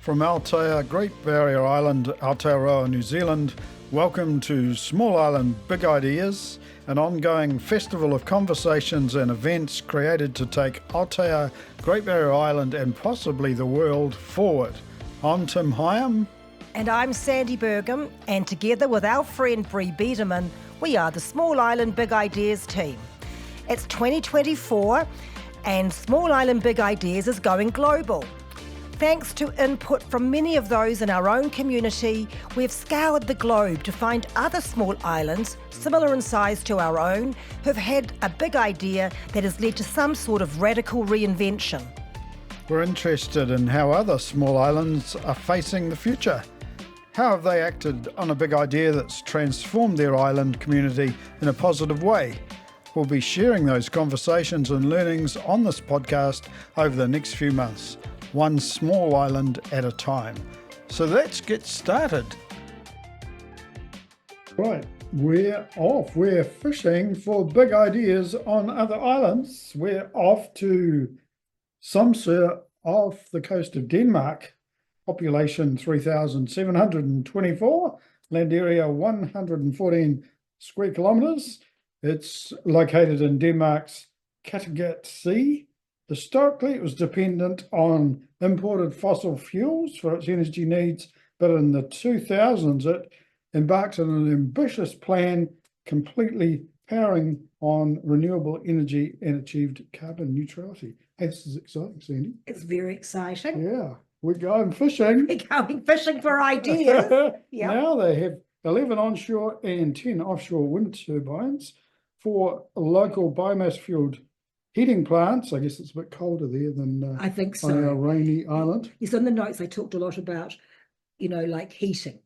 From Aotea Great Barrier Island, Aotearoa New Zealand, welcome to Small Island Big Ideas, an ongoing festival of conversations and events created to take Aotea Great Barrier Island and possibly the world forward. I'm Tim Higham. And I'm Sandy Burgham, and together with our friend Bree Biederman, we are the Small Island Big Ideas team. It's 2024, and Small Island Big Ideas is going global. Thanks to input from many of those in our own community, we've scoured the globe to find other small islands, similar in size to our own, who've had a big idea that has led to some sort of radical reinvention. We're interested in how other small islands are facing the future. How have they acted on a big idea that's transformed their island community in a positive way? We'll be sharing those conversations and learnings on this podcast over the next few months, one small island at a time. So let's get started. Right, we're off. We're fishing for big ideas on other islands. We're off to Samsø off the coast of Denmark. Population 3,724, land area 114 square kilometres. It's located in Denmark's Kattegat Sea. Historically, it was dependent on imported fossil fuels for its energy needs, but in the 2000s, it embarked on an ambitious plan completely powering on renewable energy and achieved carbon neutrality. Hey, this is exciting, Sandy. It's very exciting. Yeah, we're going fishing. We're going fishing for ideas. Yep. Now they have 11 onshore and 10 offshore wind turbines for local biomass-fueled heating plants. I guess it's a bit colder there than I think so. on our rainy island. Yes, in the notes they talked a lot about, like heating,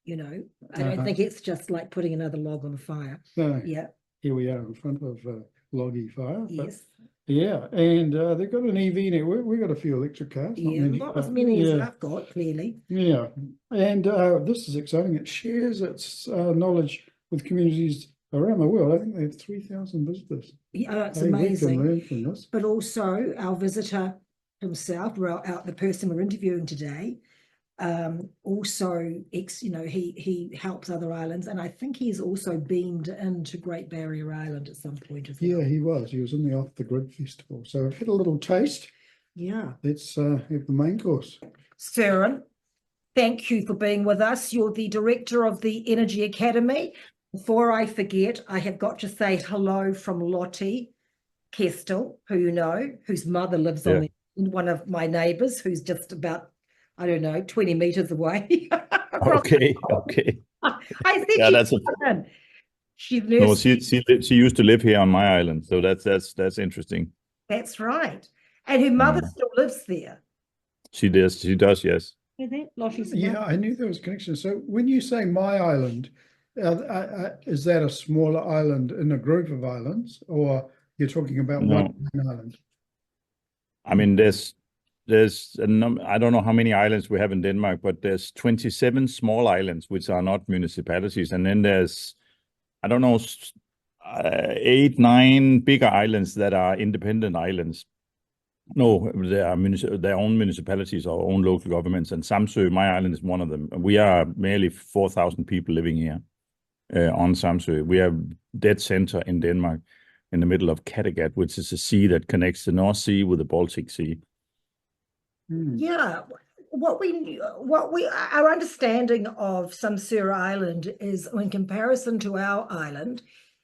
I don't think it's just like putting another log on the fire. No, Yeah, here we are in front of Loggy Fire. But yes. yeah, and they've got an EV network. We've got a few electric cars. Not as many as I've got, clearly. Yeah, and this is exciting. It shares its knowledge with communities around the world. I think they have 3,000 visitors. Yeah, it's Hey, amazing. We can learn from this. But also our visitor himself, the person we're interviewing today, he helps other islands, and I think he's also beamed into Great Barrier Island at some point as well. Yeah, he was in the Off the Grid Festival, so I've had a little taste. Yeah. Let's have the main course. Søren, thank you for being with us. You're the director of the Energy Academy. Before I forget, I have got to say hello from Lottie Kestel, who you know, whose mother lives on one of my neighbours, who's just about, 20 metres away. Okay. I think Yeah, she used to live here on my island, so that's interesting. That's right. And her mother still lives there. She does, yes. Yeah, I knew there was a connection. So when you say my island, is that a smaller island in a group of islands, or you're talking about one island? I mean, there's I don't know how many islands we have in Denmark, but there's 27 small islands which are not municipalities, and then there's 8, 9 bigger islands that are independent islands. No, they are their own municipalities or own local governments, and Samsø, my island, is one of them. We are merely 4,000 people living here on Samsø. We are dead center in Denmark, in the middle of Kattegat, which is a sea that connects the North Sea with the Baltic Sea. Yeah, our understanding of Samsø Island is, in comparison to our island,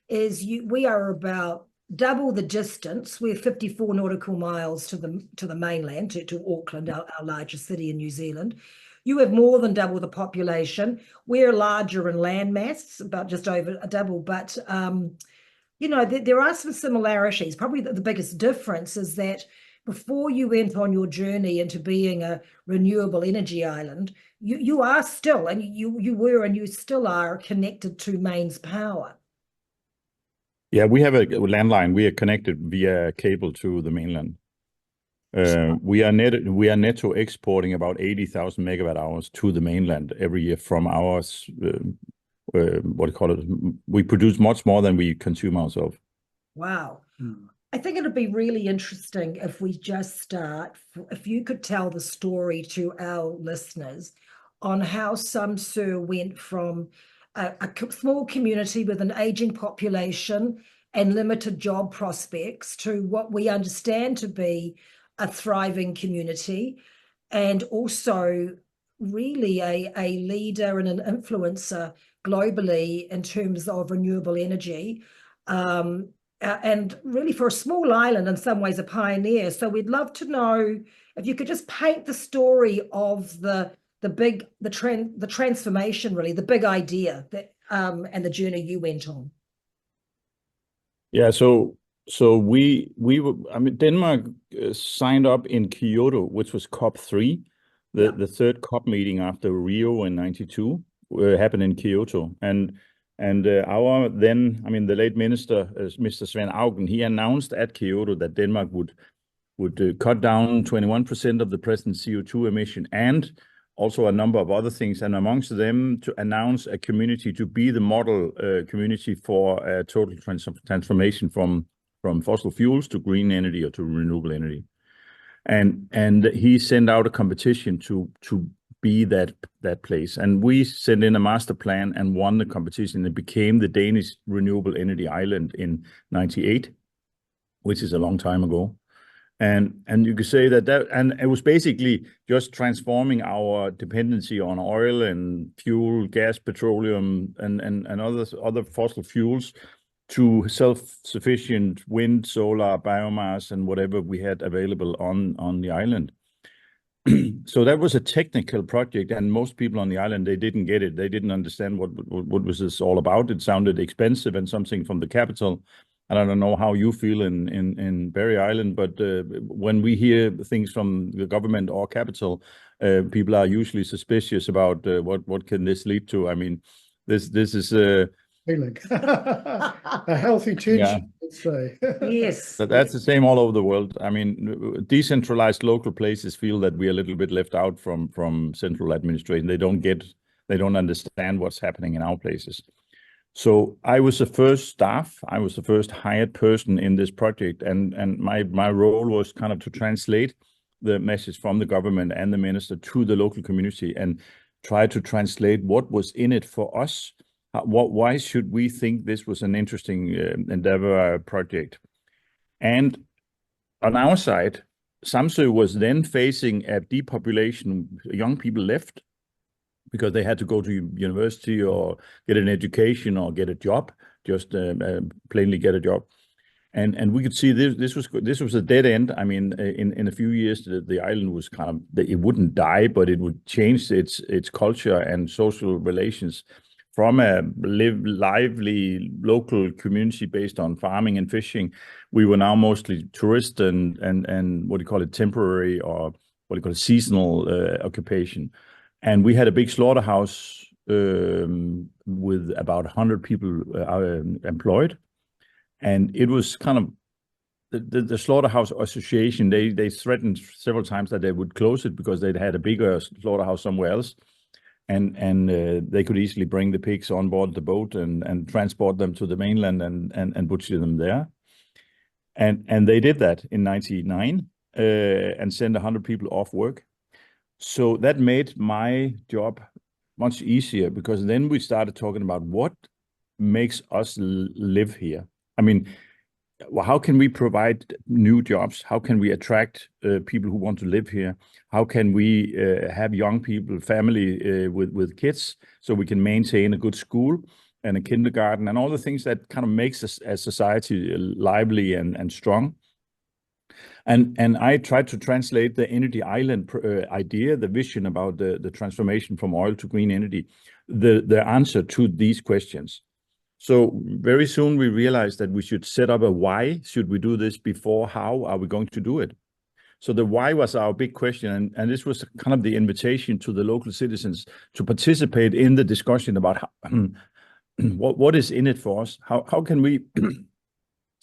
we are about double the distance. We're 54 nautical miles to the mainland, to Auckland, our largest city in New Zealand. You have more than double the population. We're larger in land mass, about just over a double, but there are some similarities. Probably the biggest difference is that before you went on your journey into being a renewable energy island, you are still, and you were and you still are, connected to mains power. Yeah, we have a landline. We are connected via cable to the mainland. We are netto exporting about 80,000 megawatt hours to the mainland every year from our we produce much more than we consume ourselves. Wow. I think it'd be really interesting if we just start, if you could tell the story to our listeners on how Samsø went from a small community with an aging population and limited job prospects to what we understand to be a thriving community, and also really a leader and an influencer globally in terms of renewable energy. And really for a small island, in some ways, a pioneer. So we'd love to know if you could just paint the story of the transformation, really, the big idea that and the journey you went on. Yeah, so we were, I mean, Denmark signed up in Kyoto, which was COP3, the third COP meeting after Rio in '92 happened in Kyoto, and our then, I mean, the late minister, Mr. Svend Auken, he announced at Kyoto that Denmark would cut down 21% of the present CO2 emission, and also a number of other things, and amongst them to announce a community to be the model community for a total transformation from fossil fuels to green energy or to renewable energy. And he sent out a competition to be that place, and we sent in a master plan and won the competition. It became the Danish renewable energy island in '98, which is a long time ago. And you could say that and it was basically just transforming our dependency on oil and fuel, gas, petroleum, and other fossil fuels to self-sufficient wind, solar, biomass, and whatever we had available on the island. So that was a technical project, and most people on the island, they didn't get it. They didn't understand what was this all about. It sounded expensive and something from the capital. And I don't know how you feel in Barrier Island, but when we hear things from the government or capital, people are usually suspicious about what can this lead to. I mean, this is feeling a healthy tension, let's say. Yes. But that's the same all over the world. I mean, decentralized local places feel that we are a little bit left out from central administration. They don't understand what's happening in our places. So I was the first staff. I was the first hired person in this project, and my role was kind of to translate the message from the government and the minister to the local community and try to translate what was in it for us. Why should we think this was an interesting endeavor project? And on our side, Samsø was then facing a depopulation. Young people left because they had to go to university or get an education or get a job, just plainly get a job. And we could see this was a dead end. I mean, in a few years, the island was kind of, it wouldn't die, but it would change its culture and social relations from a lively local community based on farming and fishing. We were now mostly tourist and what do you call it, temporary, or what do you call it, seasonal occupation. And we had a big slaughterhouse with about 100 people employed. And it was kind of the Slaughterhouse Association, they threatened several times that they would close it because they'd had a bigger slaughterhouse somewhere else. And they could easily bring the pigs on board the boat and transport them to the mainland and butcher them there. And they did that in '99 and sent 100 people off work. So that made my job much easier, because then we started talking about what makes us live here. I mean, how can we provide new jobs? How can we attract people who want to live here? How can we have young people, family with kids, so we can maintain a good school and a kindergarten and all the things that kind of makes us as society lively and strong? And I tried to translate the energy island idea, the vision about the transformation from oil to green energy, the answer to these questions. So very soon we realized that we should set up a why. Should we do this before? How are we going to do it? So the why was our big question. And this was kind of the invitation to the local citizens to participate in the discussion about how, what is in it for us? How can we,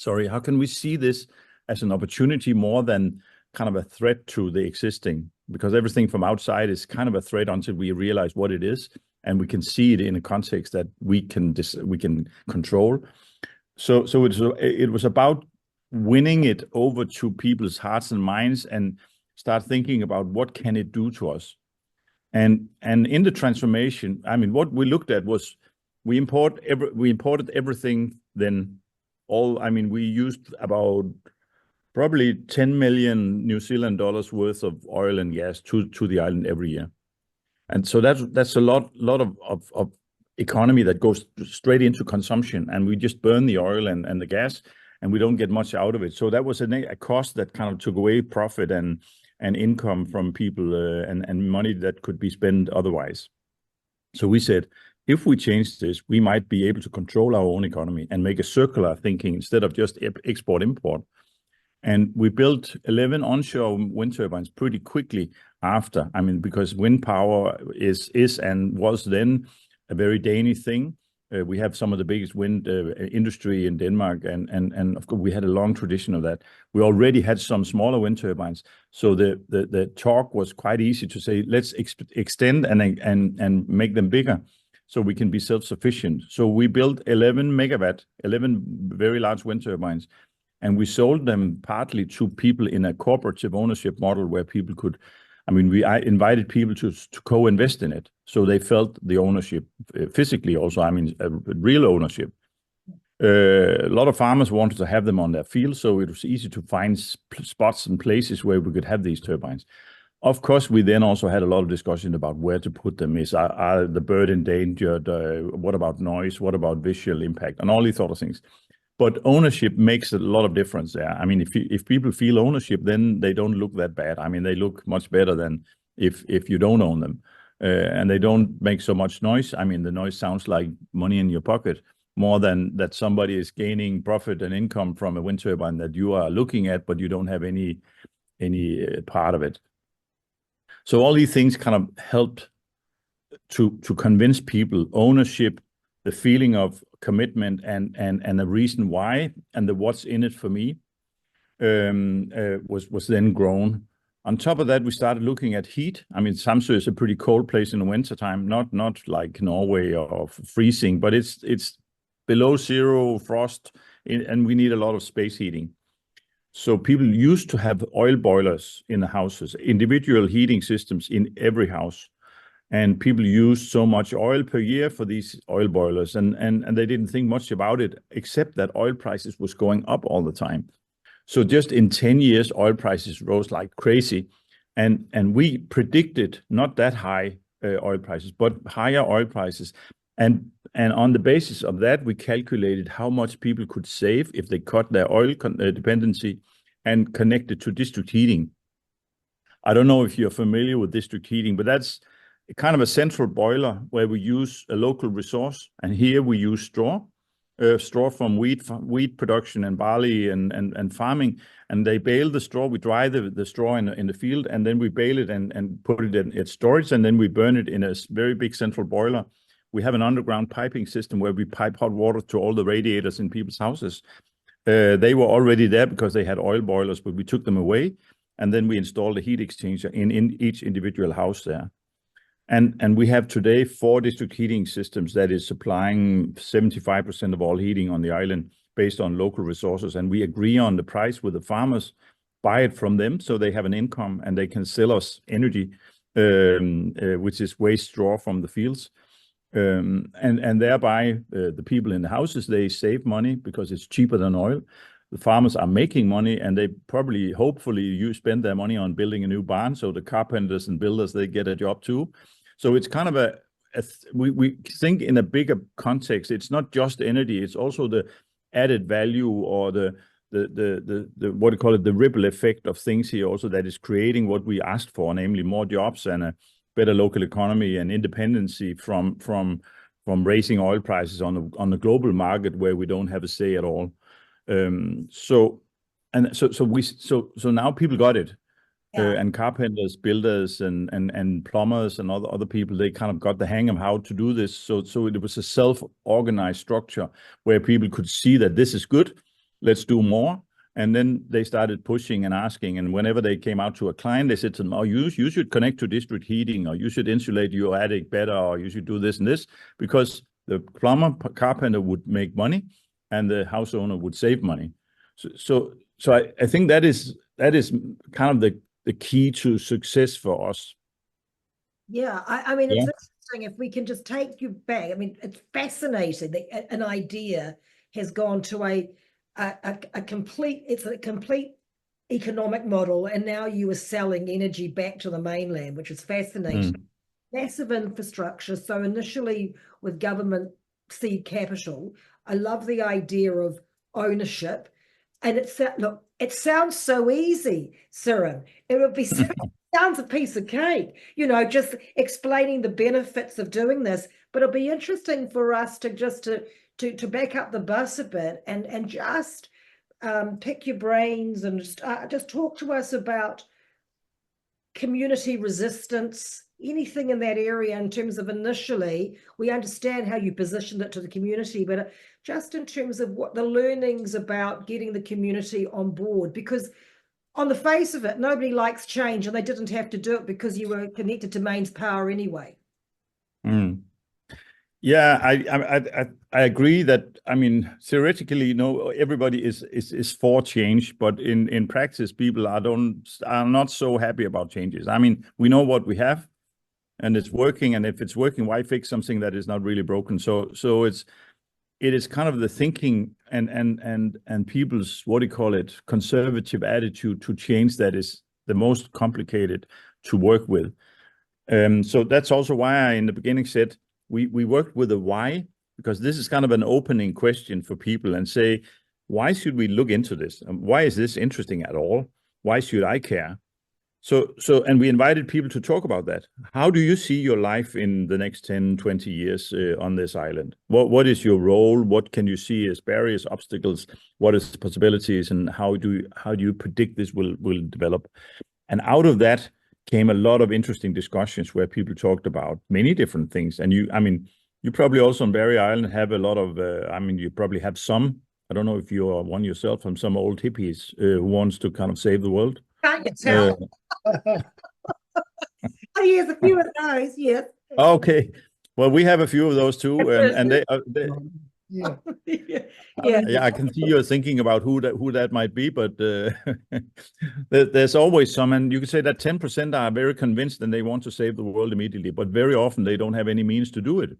how can we see this as an opportunity more than kind of a threat to the existing? Because everything from outside is kind of a threat until we realize what it is, and we can see it in a context that we can control. So it was about winning it over to people's hearts and minds and start thinking about what can it do to us. And in the transformation, I mean, what we looked at was we imported everything then. We used about probably 10 million New Zealand dollars worth of oil and gas to the island every year. And so that's a lot of economy that goes straight into consumption, and we just burn the oil and the gas, and we don't get much out of it. So that was a cost that kind of took away profit and income from people and money that could be spent otherwise. So we said, if we change this, we might be able to control our own economy and make a circular thinking instead of just export-import. And we built 11 onshore wind turbines pretty quickly after. I mean, because wind power is and was then a very Danish thing. We have some of the biggest wind industry in Denmark, and of course we had a long tradition of that. We already had some smaller wind turbines, so the talk was quite easy to say, let's extend and make them bigger, so we can be self-sufficient. So we built 11 megawatt, 11 very large wind turbines, and we sold them partly to people in a cooperative ownership model where people could. I invited people to co-invest in it, so they felt the ownership physically also, real ownership. A lot of farmers wanted to have them on their field, so it was easy to find spots and places where we could have these turbines. Of course, we then also had a lot of discussion about where to put them. Are the bird endangered? What about noise? What about visual impact? And all these sort of things. But ownership makes a lot of difference there. I mean, if people feel ownership, then they don't look that bad. I mean, they look much better than if you don't own them. And they don't make so much noise. I mean, the noise sounds like money in your pocket more than that somebody is gaining profit and income from a wind turbine that you are looking at, but you don't have any part of it. So all these things kind of helped to convince people ownership, the feeling of commitment and the reason why and the what's in it for me was then grown. On top of that, we started looking at heat. I mean, Samsø is a pretty cold place in the wintertime, not like Norway or freezing, but it's below zero frost, and we need a lot of space heating. So people used to have oil boilers in the houses, individual heating systems in every house. And people used so much oil per year for these oil boilers, and they didn't think much about it, except that oil prices was going up all the time. So just in 10 years, oil prices rose like crazy. And we predicted not that high oil prices, but higher oil prices. And on the basis of that, we calculated how much people could save if they cut their oil dependency and connected to district heating. I don't know if you're familiar with district heating, but that's kind of a central boiler where we use a local resource, and here we use straw from wheat production and barley and farming, and they bale the straw. We dry the straw in the field, and then we bale it and put it in storage, and then we burn it in a very big central boiler. We have an underground piping system where we pipe hot water to all the radiators in people's houses. They were already there because they had oil boilers, but we took them away, and then we installed a heat exchanger in each individual house there. And we have today 4 district heating systems that is supplying 75% of all heating on the island based on local resources. And we agree on the price with the farmers, buy it from them so they have an income and they can sell us energy, which is waste straw from the fields. And thereby the people in the houses, they save money because it's cheaper than oil. The farmers are making money, and they probably, hopefully, you spend their money on building a new barn. So the carpenters and builders, they get a job too. So it's kind of we think in a bigger context. It's not just energy; it's also the added value or the what do you call it, the ripple effect of things here also that is creating what we asked for, namely more jobs and a better local economy and independency from raising oil prices on the global market where we don't have a say at all. So now people got it. Yeah. And carpenters, builders, and plumbers, and other people, they kind of got the hang of how to do this. So it was a self-organized structure where people could see that this is good, let's do more. And then they started pushing and asking. And whenever they came out to a client, they said to them, "Oh, you should connect to district heating, or you should insulate your attic better, or you should do this and this," because the plumber, carpenter would make money, and the house owner would save money. I think that is kind of the key to success for us. Yeah, I mean, it's interesting if we can just take you back. I mean, it's fascinating that an idea has gone to a complete economic model, and now you are selling energy back to the mainland, which is fascinating. Massive infrastructure. So initially with government seed capital, I love the idea of ownership. And it sounds so easy, Siren. It would be sounds a piece of cake, just explaining the benefits of doing this. But it'll be interesting for us to back up the bus a bit and just pick your brains and just talk to us about community resistance, anything in that area in terms of initially, we understand how you positioned it to the community, but just in terms of what the learnings about getting the community on board, because on the face of it, nobody likes change, and they didn't have to do it because you were connected to mains power anyway. Yeah, I agree that, I mean, theoretically, everybody is for change, but in practice, people are not so happy about changes. I mean, we know what we have, and it's working, and if it's working, why fix something that is not really broken? So it is kind of the thinking and people's, what do you call it, conservative attitude to change that is the most complicated to work with. So that's also why I in the beginning said we worked with a why, because this is kind of an opening question for people and say, why should we look into this? Why is this interesting at all? Why should I care? So, and we invited people to talk about that. How do you see your life in the next 10, 20 years on this island? What is your role? What can you see as barriers, obstacles? What is the possibilities, and how do you predict this will develop? And out of that came a lot of interesting discussions where people talked about many different things. And you probably also on Barrier Island have a lot of, you probably have some, I don't know if you are one yourself, from some old hippies who wants to kind of save the world. Can't you tell? Oh, yes, a few of those, yes. Okay. Well, we have a few of those too. And they Yeah. Yeah. I can see you're thinking about who that might be, but there's always some, and you could say that 10% are very convinced and they want to save the world immediately, but very often they don't have any means to do it.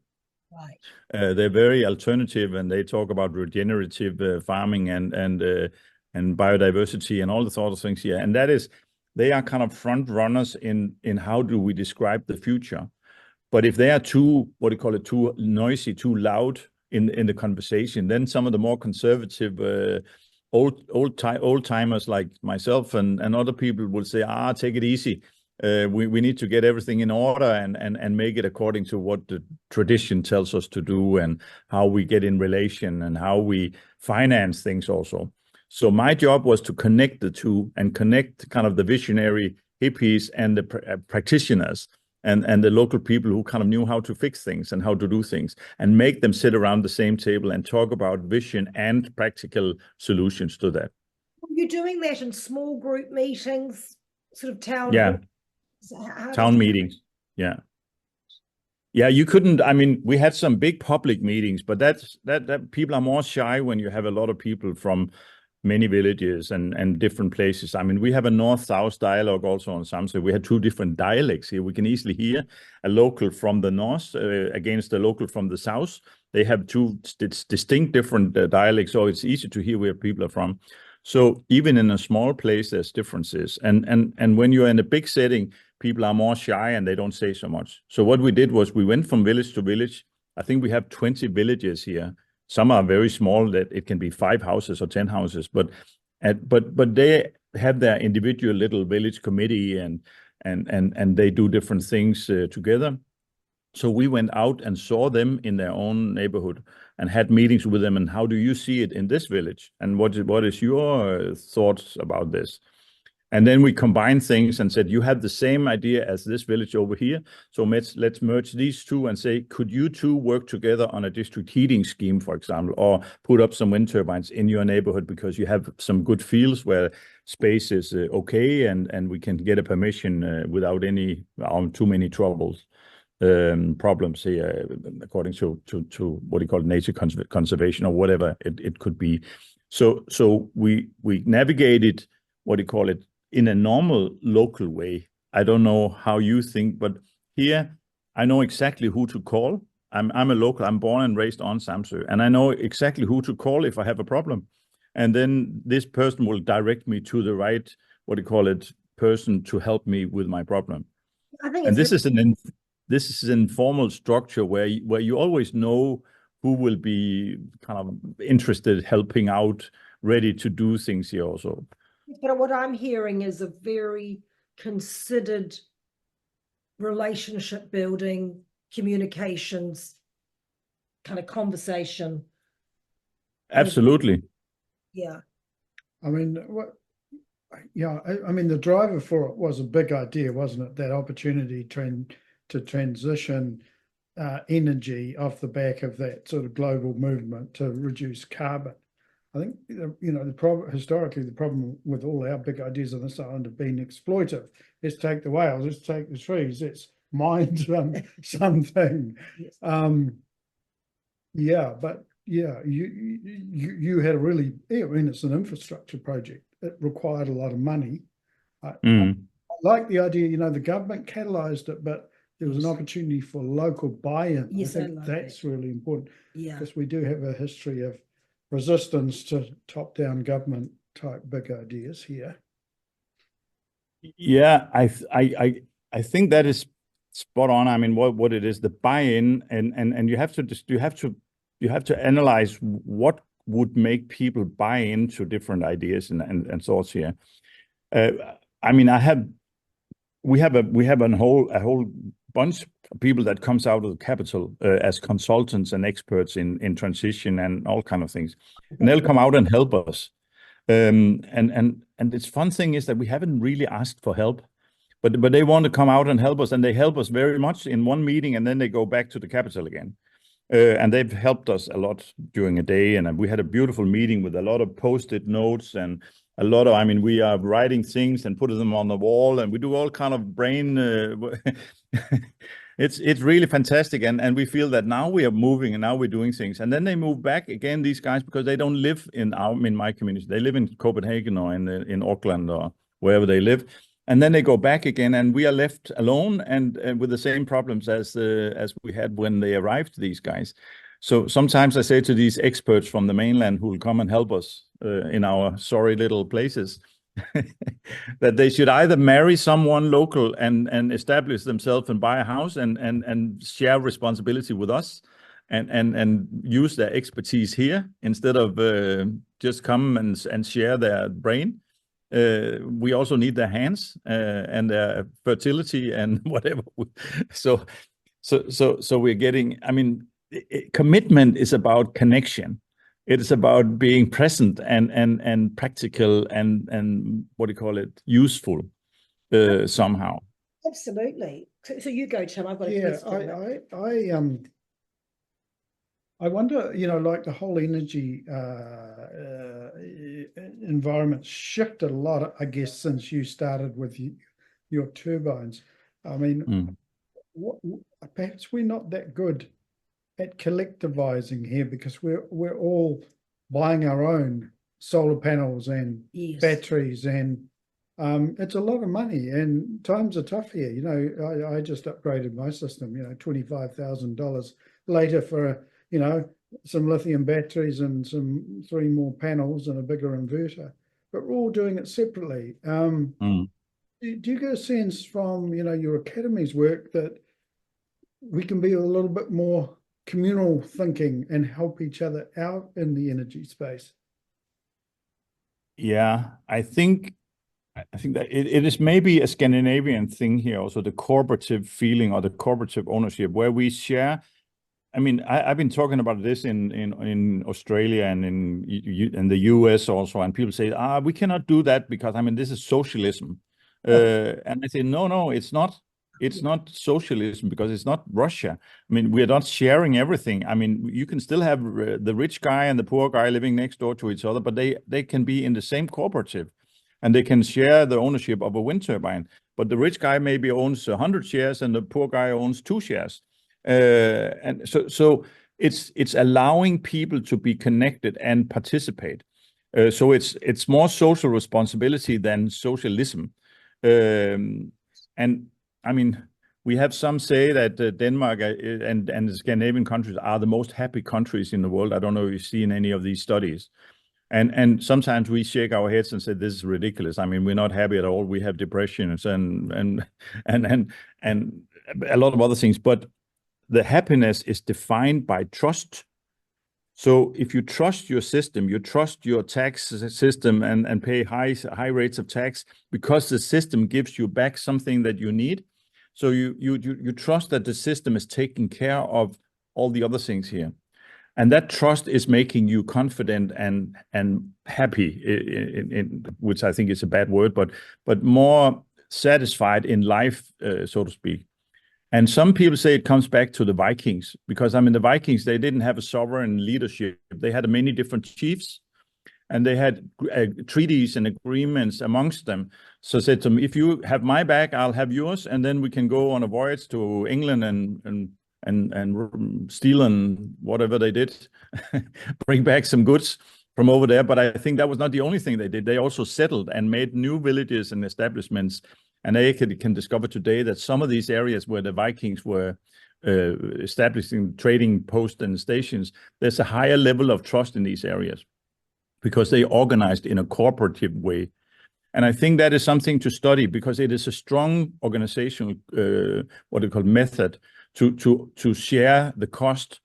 Right. They're very alternative, and they talk about regenerative farming and biodiversity and all the sort of things here. And they are kind of front runners in how do we describe the future. But if they are too noisy, too loud in the conversation, then some of the more conservative old timers like myself and other people will say, take it easy. We need to get everything in order and make it according to what the tradition tells us to do, and how we get in relation and how we finance things also. So my job was to connect the two and connect kind of the visionary hippies and the practitioners and the local people who kind of knew how to fix things and how to do things, and make them sit around the same table and talk about vision and practical solutions to that. You're doing that in small group meetings, sort of town town meetings. Yeah, you couldn't, we had some big public meetings, but that people are more shy when you have a lot of people from many villages and different places. We have a north-south dialogue also on Samsø. We had two different dialects here. We can easily hear a local from the north against a local from the south. They have two distinct different dialects, so it's easy to hear where people are from. So even in a small place, there's differences. And when you're in a big setting, people are more shy and they don't say so much. So what we did was we went from village to village. I think we have 20 villages here. Some are very small, that it can be 5 houses or 10 houses, but they have their individual little village committee and they do different things together. So we went out and saw them in their own neighborhood and had meetings with them. And how do you see it in this village? And what is your thoughts about this? And then we combined things and said, you have the same idea as this village over here. So let's merge these two and say, could you two work together on a district heating scheme, for example, or put up some wind turbines in your neighborhood because you have some good fields where space is okay and we can get a permission without any too many problems here, according to what you call nature conservation or whatever it could be. So we navigated, what do you call it, in a normal local way. I don't know how you think, but here I know exactly who to call. I'm a local. I'm born and raised on Samsø, and I know exactly who to call if I have a problem. And then this person will direct me to the right, what do you call it, person to help me with my problem. I think And it's this is an informal structure where you always know who will be kind of interested, helping out, ready to do things here also. But what I'm hearing is a very considered relationship building, communications, kind of conversation. Absolutely. Yeah. I mean, I mean, the driver for it was a big idea, wasn't it? That opportunity to transition energy off the back of that sort of global movement to reduce carbon. I think, historically, the problem with all our big ideas on this island have been exploitive. Let's take the whales, let's take the trees, let's mine something. Yes. But you had a really, I mean, it's an infrastructure project. It required a lot of money. I like the idea, the government catalyzed it, but there was an opportunity for local buy-in. Yes, I think that's really important. Yeah. Because we do have a history of resistance to top-down government type big ideas here. Yeah, I think that is spot on. I mean, what it is, the buy-in, and you have to analyze what would make people buy into different ideas and thoughts here. I mean, we have a whole bunch of people that comes out of the capital as consultants and experts in transition and all kind of things, and they'll come out and help us. And its fun thing is that we haven't really asked for help, but they want to come out and help us, and they help us very much in one meeting, and then they go back to the capital again. And they've helped us a lot during a day, and we had a beautiful meeting with a lot of post-it notes and a lot of, I mean, we are writing things and putting them on the wall, and we do all kind of brain. It's really fantastic, and we feel that now we are moving and now we're doing things, and then they move back again. These guys, because they don't live in my community, they live in Copenhagen or in Auckland or wherever they live, and then they go back again, and we are left alone and with the same problems as we had when they arrived. These guys. So sometimes I say to these experts from the mainland who will come and help us in our sorry little places, that they should either marry someone local and establish themselves and buy a house and share responsibility with us and use their expertise here instead of just come and share their brain. We also need their hands and their fertility and whatever. So we're getting, I mean, commitment is about connection. It is about being present and practical and what do you call it, useful somehow. Absolutely. So you go, Tim. I've got a question. I wonder, like the whole energy environment shifted a lot, I guess, since you started with your turbines. I mean, perhaps we're not that good at collectivizing here because we're all buying our own solar panels and batteries, and it's a lot of money, and times are tough here. I just upgraded my system, $25,000 later for some lithium batteries and 3 more panels and a bigger inverter, but we're all doing it separately. Do you get a sense from your academy's work that we can be a little bit more communal thinking and help each other out in the energy space? Yeah, I think that it is maybe a Scandinavian thing here, also the cooperative feeling or the cooperative ownership where we share. I mean, I've been talking about this in Australia and in the US also, and people say, we cannot do that because, I mean, this is socialism. And I say, no, it's not. It's not socialism because it's not Russia. I mean, we're not sharing everything. I mean, you can still have the rich guy and the poor guy living next door to each other, but they can be in the same cooperative and they can share the ownership of a wind turbine. But the rich guy maybe owns 100 shares and the poor guy owns 2 shares. And so it's allowing people to be connected and participate. So it's more social responsibility than socialism. And I mean, we have some say that Denmark and the Scandinavian countries are the most happy countries in the world. I don't know if you've seen any of these studies. And sometimes we shake our heads and say, this is ridiculous. I mean, we're not happy at all. We have depressions and a lot of other things. But the happiness is defined by trust. So if you trust your system, you trust your tax system and pay high rates of tax because the system gives you back something that you need. So you trust that the system is taking care of all the other things here. And that trust is making you confident and happy, which I think is a bad word, but more satisfied in life, so to speak. And some people say it comes back to the Vikings, because I mean, the Vikings, they didn't have a sovereign leadership. They had many different chiefs, and they had treaties and agreements amongst them. So said to them, if you have my back, I'll have yours, and then we can go on a voyage to England and steal and whatever they did, bring back some goods from over there. But I think that was not the only thing they did. They also settled and made new villages and establishments. And they can discover today that some of these areas where the Vikings were establishing trading posts and stations, there's a higher level of trust in these areas because they organized in a cooperative way. And I think that is something to study because it is a strong organizational, what they call method to share the cost.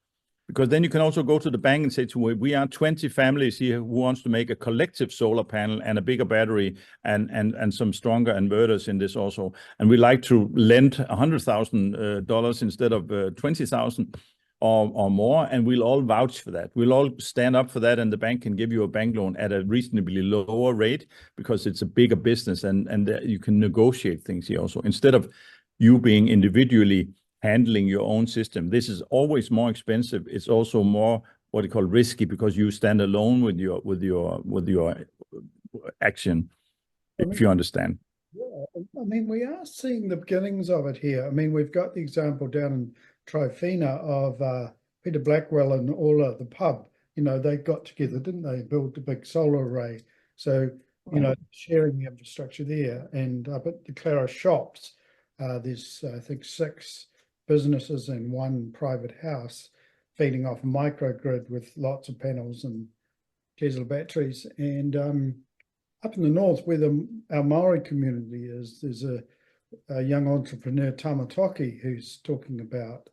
Because then you can also go to the bank and say we are 20 families here who wants to make a collective solar panel and a bigger battery and some stronger inverters in this also. And we like to lend $100,000 instead of 20,000 or more. And we'll all vouch for that. We'll all stand up for that. And the bank can give you a bank loan at a reasonably lower rate because it's a bigger business and you can negotiate things here also. Instead of you being individually handling your own system. This is always more expensive. It's also more what you call risky because you stand alone with your action, if you understand. Yeah, I mean, we are seeing the beginnings of it here. I mean, we've got the example down in Tryphena of Peter Blackwell and Orla, the pub. You know, they got together, didn't they? Built a big solar array. So, you know, sharing the infrastructure there. And up at the Clara shops, there's, I think, 6 businesses in one private house feeding off a microgrid with lots of panels and Tesla batteries. And up in the north where our Maori community is, there's a young entrepreneur, Tamatoki, who's talking about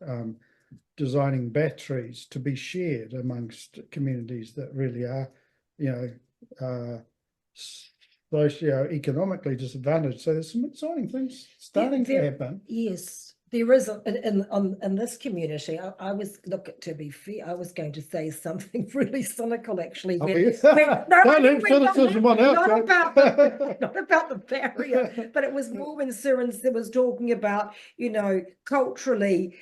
designing batteries to be shared amongst communities that really are, you know, socio-economically disadvantaged. So there's some exciting things starting to happen. Yes. There is in this community. I was to be fair, I was going to say something really cynical actually. Not about the barrier, but it was more when Søren was talking about, you know, culturally,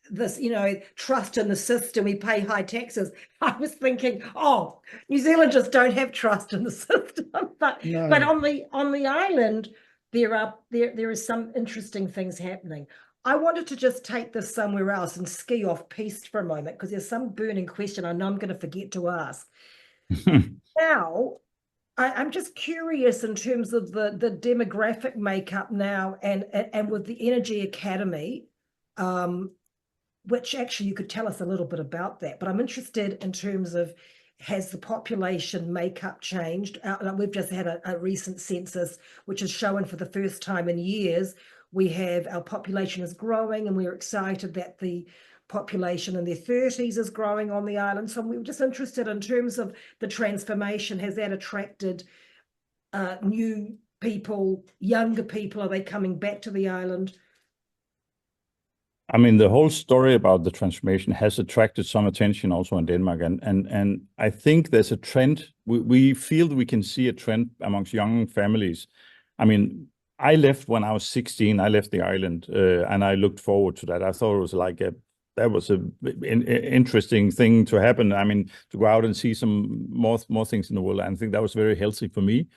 this, you know, trust in the system, we pay high taxes. I was thinking, oh, New Zealanders don't have trust in the system, but on the island there is some interesting things happening. I wanted to just take this somewhere else and ski off piste for a moment because there's some burning question I know I'm going to forget to ask. Now, I'm just curious in terms of the demographic makeup now and with the Energy Academy, which actually you could tell us a little bit about that. But I'm interested in terms of, has the population makeup changed? We've just had a recent census, which has shown for the first time in years, our population is growing, and we're excited that the population in their 30s is growing on the island. So we were just interested in terms of the transformation. Has that attracted new people, younger people? Are they coming back to the island? I mean, the whole story about the transformation has attracted some attention also in Denmark. And I think there's a trend. We feel that we can see a trend amongst young families. I mean, I left when I was 16. I left the island, and I looked forward to that. I thought it was like that was an interesting thing to happen. I mean, to go out and see some more things in the world. And I think that was very healthy for me.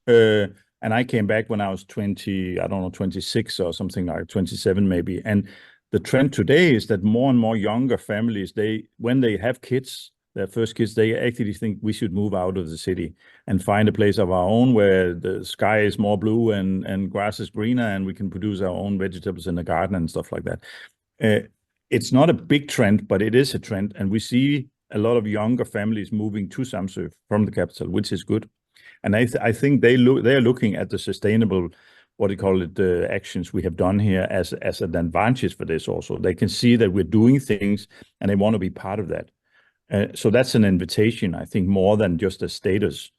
And I came back when I was 20, I don't know, 26 or something like 27 maybe. And the trend today is that more and more younger families, when they have kids, their first kids, they actually think we should move out of the city and find a place of our own where the sky is more blue and grass is greener and we can produce our own vegetables in the garden and stuff like that. It's not a big trend, but it is a trend. And we see a lot of younger families moving to Samsø from the capital, which is good. And I think they are looking at the sustainable, what do you call it, the actions we have done here as an advantage for this also. They can see that we're doing things and they want to be part of that. So that's an invitation, I think, more than just a status.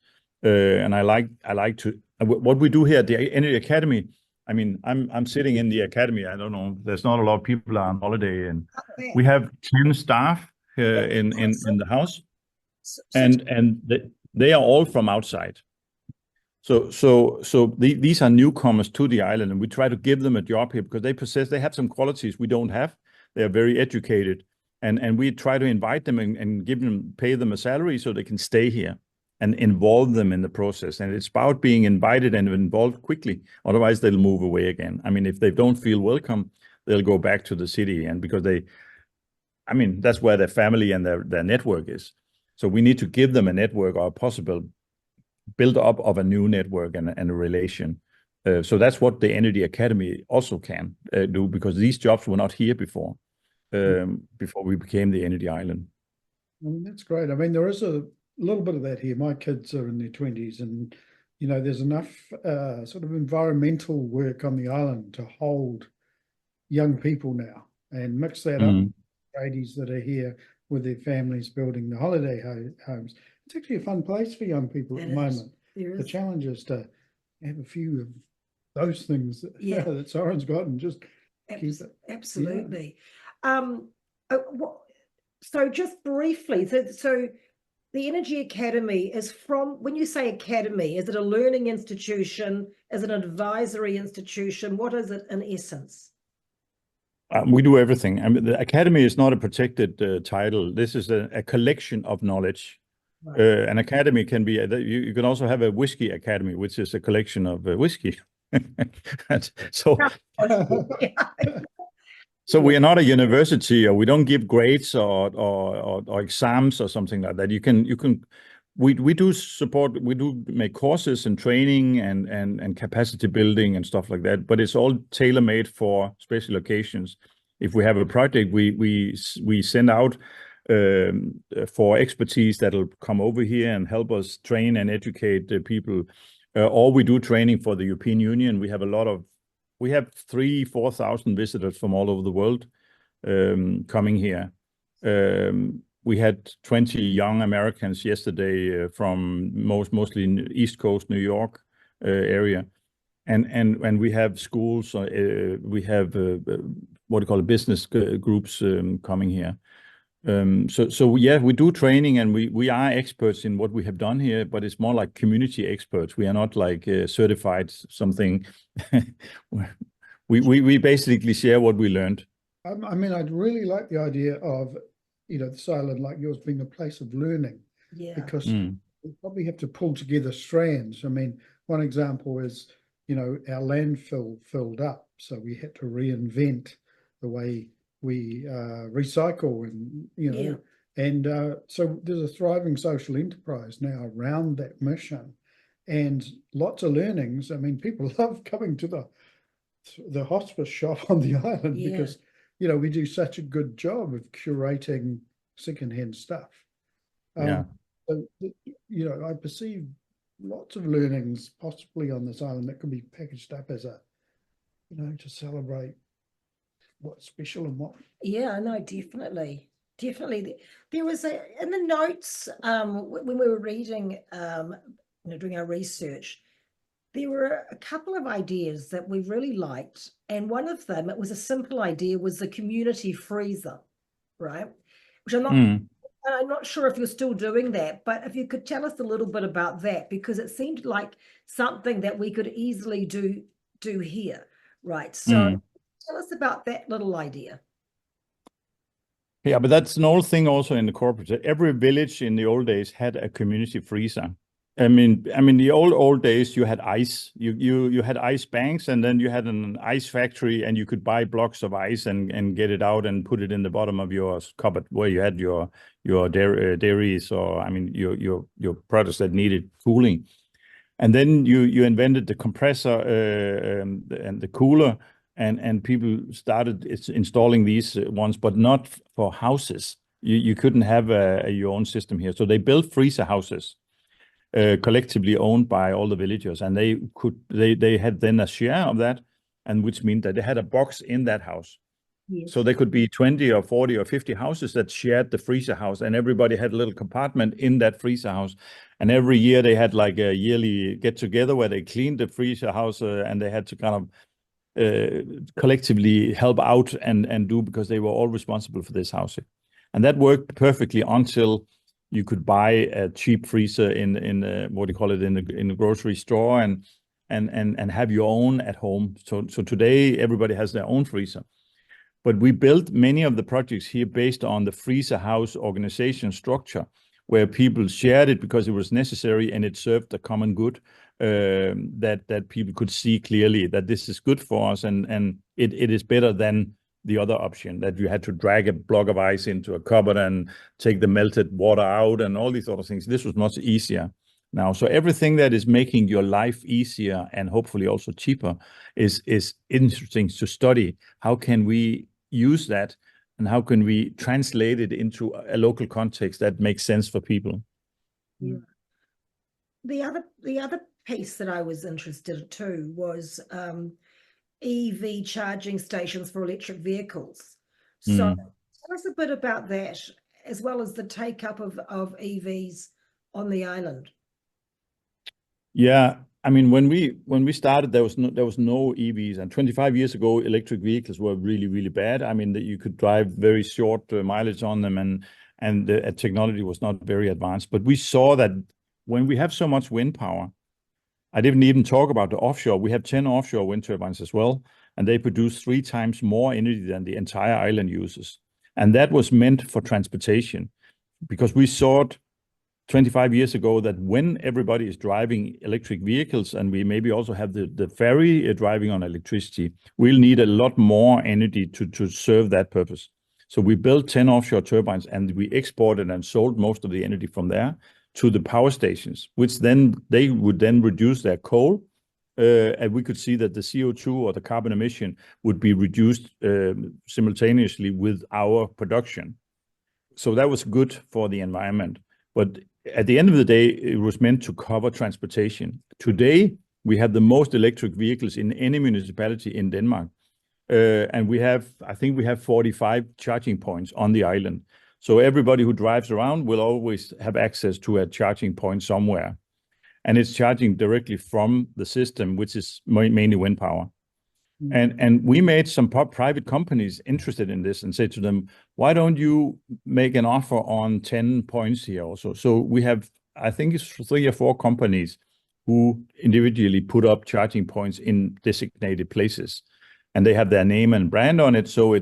And I like to what we do here at the Energy Academy. I mean, I'm sitting in the academy. I don't know. There's not a lot of people on holiday, and we have 10 staff in the house, and they are all from outside. So these are newcomers to the island, and we try to give them a job here because they have some qualities we don't have. They are very educated. And we try to invite them and pay them a salary so they can stay here and involve them in the process. And it's about being invited and involved quickly. Otherwise, they'll move away again. I mean, if they don't feel welcome, they'll go back to the city. And because that's where their family and their network is. So we need to give them a network or a possible build up of a new network and a relation. So that's what the Energy Academy also can do, because these jobs were not here before we became the Energy Island. I mean, that's great. I mean, there is a little bit of that here. My kids are in their 20s, and there's enough sort of environmental work on the island to hold young people now, and mix that up with tradies that are here with their families building the holiday homes. It's actually a fun place for young people at the moment. The challenge is to have a few of those things that Soren's got and just keep it. Absolutely. So just briefly, so the Energy Academy is when you say academy, is it a learning institution? Is it an advisory institution? What is it in essence? We do everything. I mean, the academy is not a protected title. This is a collection of knowledge. Right. An academy can be, you can also have a whiskey academy, which is a collection of whiskey. So we are not a university, or we don't give grades or exams or something like that. We do support, we do make courses and training and capacity building and stuff like that, but it's all tailor-made for special occasions. If we have a project, we send out for expertise that'll come over here and help us train and educate the people, or we do training for the European Union. We have 3,000-4,000 visitors from all over the world coming here. We had 20 young Americans yesterday from mostly in the East Coast, New York area. And we have schools, we have what do you call it, business groups coming here. So yeah, we do training, and we are experts in what we have done here, but it's more like community experts. We are not like certified something. We basically share what we learned. I mean, I'd really like the idea of, this island like yours being a place of learning, because we probably have to pull together strands. I mean, one example is, our landfill filled up, so we had to reinvent the way we recycle and so there's a thriving social enterprise now around that mission, and lots of learnings. I mean, people love coming to the hospice shop on the island because we do such a good job of curating secondhand stuff. So, I perceive lots of learnings possibly on this island that could be packaged up as to celebrate what's special and what. Yeah, no, definitely. There was in the notes when we were reading, doing our research, there were a couple of ideas that we really liked, and one of them, it was a simple idea, was the community freezer, right? Which I'm not sure if you're still doing that, but if you could tell us a little bit about that, because it seemed like something that we could easily do here, right? So tell us about that little idea. Yeah, but that's an old thing also in the corporate. Every village in the old days had a community freezer. I mean, the old days, you had ice. You had ice banks, and then you had an ice factory, and you could buy blocks of ice and get it out and put it in the bottom of your cupboard where you had your dairies, or I mean your products that needed cooling. And then you invented the compressor and the cooler, and people started installing these ones, but not for houses. You couldn't have your own system here, so they built freezer houses. Collectively owned by all the villagers, and they had then a share of that, and which meant that they had a box in that house. Yes. So there could be 20 or 40 or 50 houses that shared the freezer house, and everybody had a little compartment in that freezer house. And every year they had like a yearly get together where they cleaned the freezer house, and they had to kind of collectively help out and do, because they were all responsible for this housing. And that worked perfectly until you could buy a cheap freezer in what do you call it, in the grocery store, and have your own at home. So today everybody has their own freezer. But we built many of the projects here based on the freezer house organization structure, where people shared it because it was necessary and it served the common good, that people could see clearly that this is good for us, and it is better than the other option, that you had to drag a block of ice into a cupboard and take the melted water out and all these other things. This was much easier now. So everything that is making your life easier and hopefully also cheaper is interesting to study. How can we use that, and how can we translate it into a local context that makes sense for people? Yeah. The other piece that I was interested in too was EV charging stations for electric vehicles. So tell us a bit about that, as well as the take up of EVs on the island. Yeah, I mean, when we started, there was no EVs, and 25 years ago, electric vehicles were really, really bad. I mean, that you could drive very short mileage on them, and the technology was not very advanced. But we saw that when we have so much wind power, I didn't even talk about the offshore. We have 10 offshore wind turbines as well, and they produce 3 times more energy than the entire island uses. And that was meant for transportation, because we saw it 25 years ago that when everybody is driving electric vehicles, and we maybe also have the ferry driving on electricity, we'll need a lot more energy to serve that purpose. So we built 10 offshore turbines, and we exported and sold most of the energy from there to the power stations, which then they would then reduce their coal, and we could see that the CO2 or the carbon emission would be reduced simultaneously with our production. So that was good for the environment. But at the end of the day, it was meant to cover transportation. Today, we have the most electric vehicles in any municipality in Denmark. And I think we have 45 charging points on the island. So everybody who drives around will always have access to a charging point somewhere. And it's charging directly from the system, which is mainly wind power. And we made some private companies interested in this and said to them, why don't you make an offer on 10 points here also? So we have, I think it's 3 or 4 companies who individually put up charging points in designated places. And they have their name and brand on it. So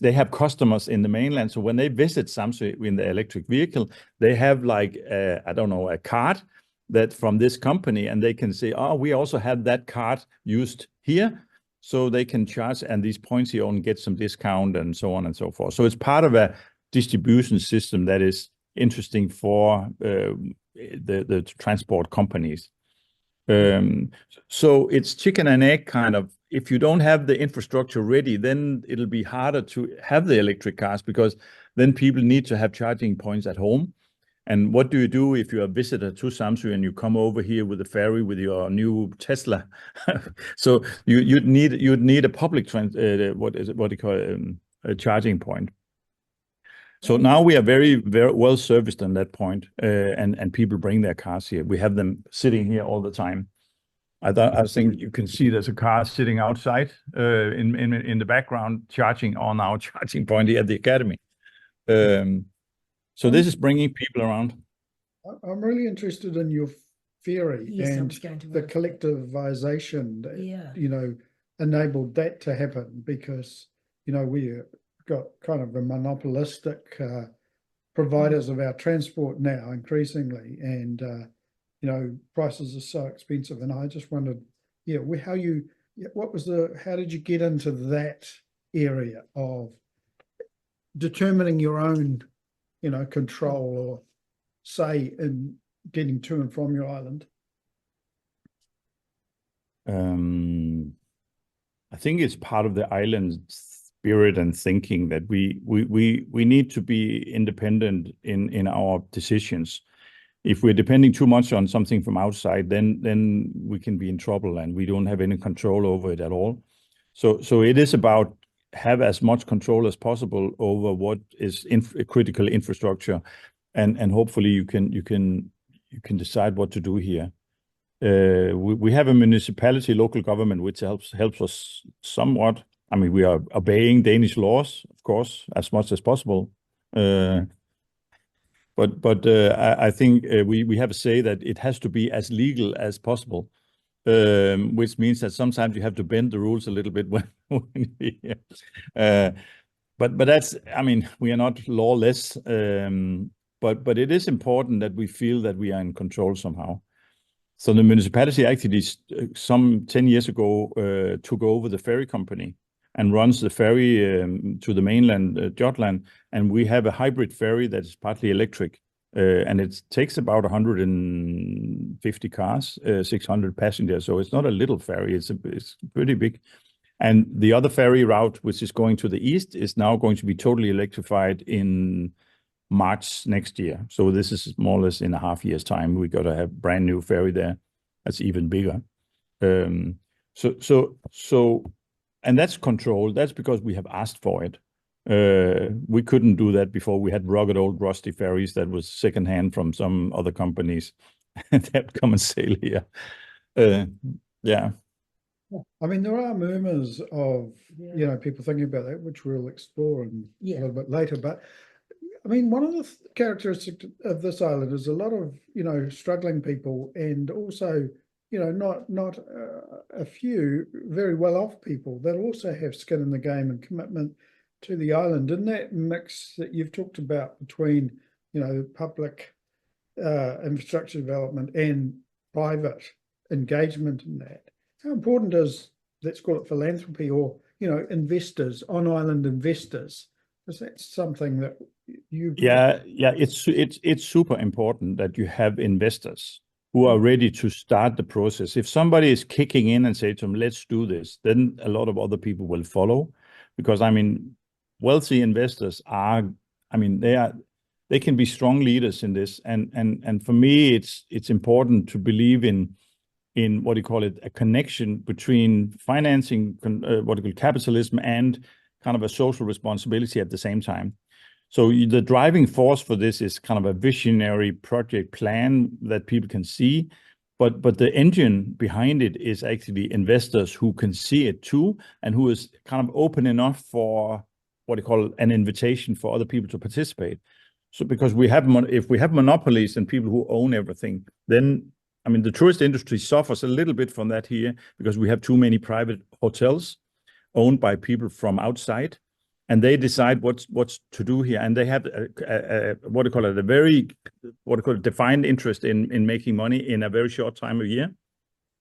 they have customers in the mainland. So when they visit Samsø in the electric vehicle, they have like, a card that from this company, and they can say, oh, we also have that card used here. So they can charge, and these points here and get some discount and so on and so forth. So it's part of a distribution system that is interesting for the transport companies. So it's chicken and egg kind of. If you don't have the infrastructure ready, then it'll be harder to have the electric cars, because then people need to have charging points at home. And what do you do if you're a visitor to Samsø and you come over here with a ferry with your new Tesla? So you'd need a public a charging point. So now we are very, very well serviced on that point, and people bring their cars here. We have them sitting here all the time. I think you can see there's a car sitting outside in the background, charging on our charging point here at the academy. So this is bringing people around. I'm really interested in your ferry and the work. collectivization that, enabled that to happen, because, we got kind of a monopolistic providers of our transport now increasingly. And, prices are so expensive. And I just wondered, how did you get into that area of determining your own, control or say in getting to and from your island? I think it's part of the island spirit and thinking that we need to be independent in our decisions. If we're depending too much on something from outside, then we can be in trouble and we don't have any control over it at all. So it is about have as much control as possible over what is critical infrastructure, and hopefully you can decide what to do here. We have a municipality, local government, which helps us somewhat. I mean, we are obeying Danish laws, of course, as much as possible. But I think we have to say that it has to be as legal as possible, which means that sometimes you have to bend the rules a little bit when but that's, I mean, we are not lawless, but it is important that we feel that we are in control somehow. So the municipality actually some 10 years ago took over the ferry company and runs the ferry to the mainland, Jutland, and we have a hybrid ferry that is partly electric, and it takes about 150 cars, 600 passengers. So it's not a little ferry; it's pretty big. And the other ferry route, which is going to the east, is now going to be totally electrified in March next year. So this is more or less in a half year's time. We got to have brand new ferry there. That's even bigger. And that's control. That's because we have asked for it. We couldn't do that before. We had rugged old rusty ferries that was secondhand from some other companies that come and sail here. Yeah. I mean, there are murmurs of, people thinking about that, which we'll explore a little bit later. But I mean, one of the characteristics of this island is a lot of, struggling people, and also, not a few very well-off people that also have skin in the game and commitment to the island. And that mix that you've talked about between, public infrastructure development and private engagement in that, how important is, let's call it philanthropy, or, investors, on-island investors? Is that something that you... Yeah, it's super important that you have investors who are ready to start the process. If somebody is kicking in and say to them, let's do this, then a lot of other people will follow. Because, I mean, wealthy investors are, I mean, they can be strong leaders in this. And for me, it's important to believe in what do you call it, a connection between financing, what you call capitalism, and kind of a social responsibility at the same time. So the driving force for this is kind of a visionary project plan that people can see, but the engine behind it is actually investors who can see it too, and who is kind of open enough for what you call an invitation for other people to participate. So because if we have monopolies and people who own everything, then I mean the tourist industry suffers a little bit from that here, because we have too many private hotels owned by people from outside, and they decide what's to do here, and they have a very defined interest in making money in a very short time of year.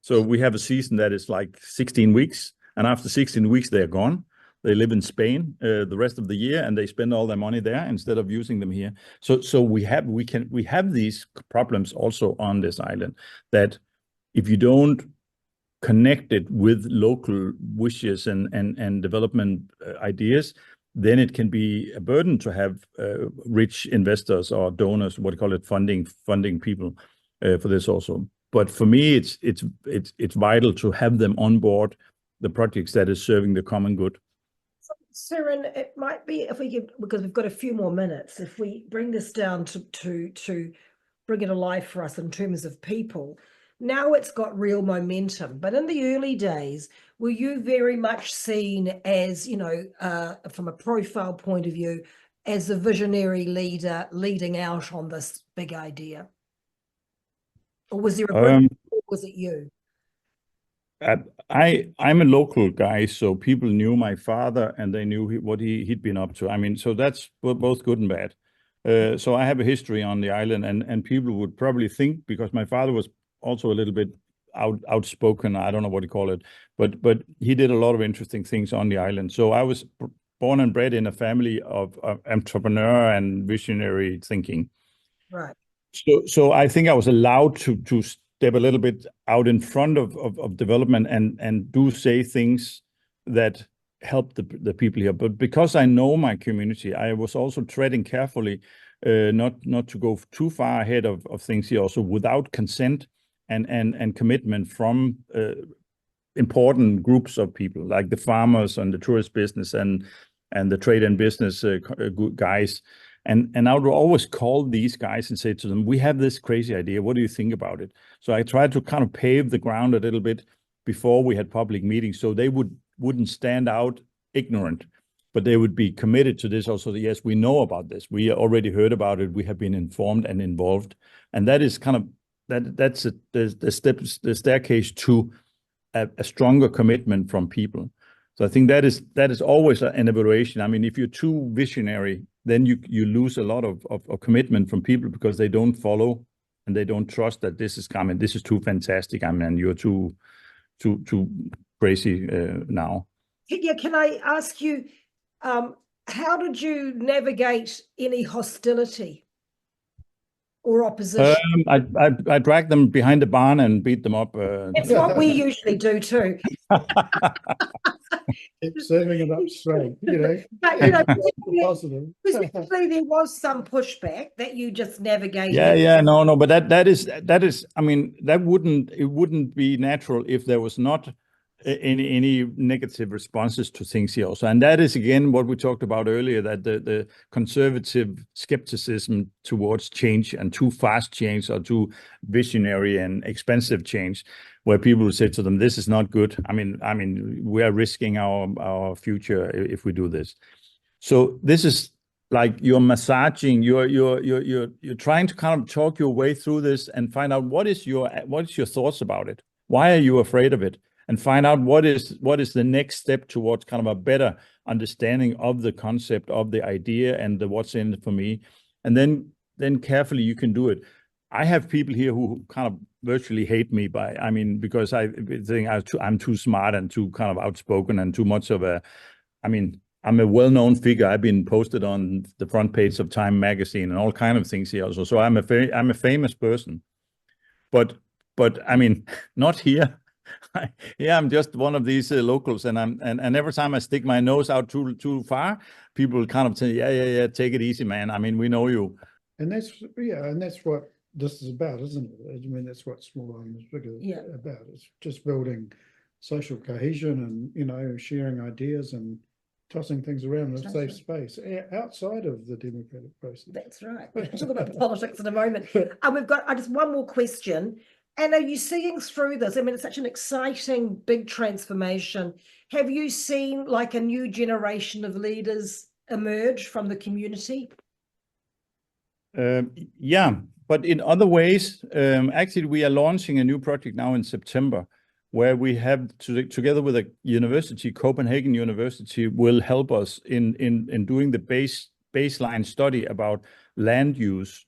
So we have a season that is like 16 weeks, and after 16 weeks they're gone. They live in Spain the rest of the year, and they spend all their money there instead of using them here. So we have these problems also on this island, that if you don't connect it with local wishes and development ideas, then it can be a burden to have rich investors or donors, what do you call it, funding people for this also. But for me, it's vital to have them on board the projects that is serving the common good. Søren, it might be, if we could, because we've got a few more minutes, if we bring this down to bring it alive for us in terms of people. Now it's got real momentum, but in the early days, were you very much seen as, from a profile point of view, as a visionary leader leading out on this big idea? Or was there a group, or was it you? I'm a local guy, so people knew my father and they knew what he'd been up to. I mean, so that's both good and bad. So I have a history on the island, and people would probably think, because my father was also a little bit outspoken, I don't know what you call it, but he did a lot of interesting things on the island. So I was born and bred in a family of entrepreneur and visionary thinking. Right. So I think I was allowed to step a little bit out in front of development and do say things that help the people here. But because I know my community, I was also treading carefully, not to go too far ahead of things here, also without consent and commitment from important groups of people, like the farmers and the tourist business and the trade and business guys. And I would always call these guys and say to them, we have this crazy idea. What do you think about it? So I tried to kind of pave the ground a little bit before we had public meetings, so they wouldn't stand out ignorant, but they would be committed to this also. Yes, we know about this. We already heard about it. We have been informed and involved. And that is kind of, that's the staircase to a stronger commitment from people. So I think that is always an evaluation. I mean, if you're too visionary, then you lose a lot of commitment from people, because they don't follow and they don't trust that this is coming. This is too fantastic. I mean, you're too crazy now. Yeah, can I ask you, how did you navigate any hostility or opposition? I dragged them behind the barn and beat them up. It's what we usually do too. Keep serving it up straight, you know. But, Positive. Presumably there was some pushback that you just navigated. No, but that is. I mean, it wouldn't be natural if there was not any negative responses to things here also. And that is again what we talked about earlier, that the conservative skepticism towards change and too fast change or too visionary and expensive change, where people will say to them, this is not good. I mean, we are risking our future if we do this. So this is like you're massaging, you're trying to kind of talk your way through this and find out what is your thoughts about it? Why are you afraid of it? And find out what is the next step towards kind of a better understanding of the concept, of the idea, and the what's in it for me. And then carefully you can do it. I have people here who kind of virtually hate me because I think I'm too smart and too kind of outspoken and too much of I'm a well-known figure. I've been posted on the front page of Time magazine and all kind of things here also. So I'm a famous person, but I mean, not here. Yeah, I'm just one of these locals, and every time I stick my nose out too far, people kind of say, yeah, take it easy, man. I mean, we know you. And that's what this is about, isn't it? I mean, that's what Small Island is Bigger about. It's just building social cohesion and, sharing ideas and tossing things around in a safe space outside of the democratic process. That's right. We'll talk about politics in a moment. We've got just one more question. And are you seeing through this? I mean, it's such an exciting, big transformation. Have you seen like a new generation of leaders emerge from the community? Yeah, but in other ways, actually, we are launching a new project now in September, where we have together with a university, Copenhagen University, will help us in doing the baseline study about land use.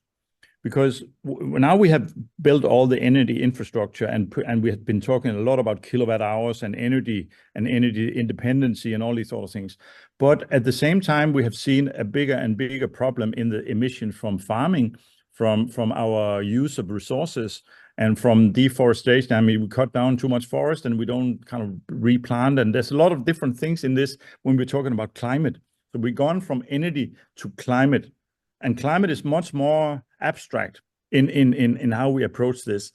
Because now we have built all the energy infrastructure, and we have been talking a lot about kilowatt hours and energy independency and all these sort of things. But at the same time, we have seen a bigger and bigger problem in the emission from farming, from our use of resources, and from deforestation. I mean, we cut down too much forest and we don't kind of replant. And there's a lot of different things in this when we're talking about climate. So we've gone from energy to climate. And climate is much more abstract in how we approach this.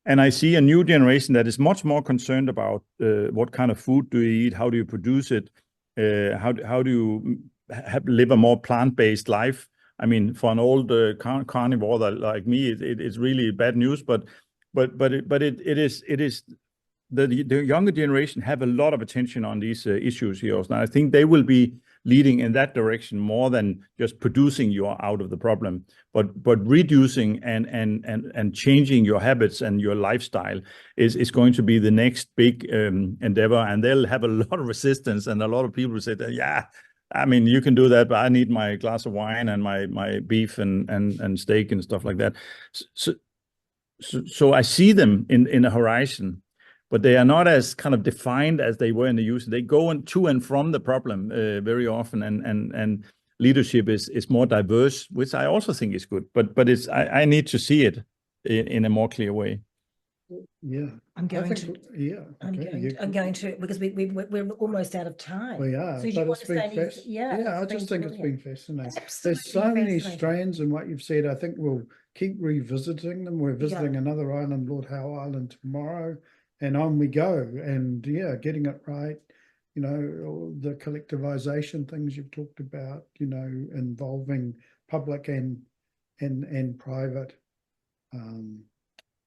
And I see a new generation that is much more concerned about what kind of food do you eat, how do you produce it, how do you live a more plant-based life. I mean, for an old carnivore like me, it's really bad news. But it is the younger generation have a lot of attention on these issues here. And I think they will be leading in that direction more than just producing you out of the problem, but reducing and changing your habits and your lifestyle is going to be the next big endeavor. And they'll have a lot of resistance, and a lot of people say that, yeah, I mean, you can do that, but I need my glass of wine and my beef and steak and stuff like that. So I see them in the horizon, but they are not as kind of defined as they were in the youth. They go to and from the problem very often, and leadership is more diverse, which I also think is good. But it's I need to see it in a more clear way. Yeah, I'm going to because we're almost out of time. We are, So but it's been I just think it's been fascinating. There's so many strands in what you've said. I think we'll keep revisiting them. We're visiting another island, Lord Howe Island, tomorrow, and on we go. And getting it right. You know, the collectivization things you've talked about. You know, involving public and private.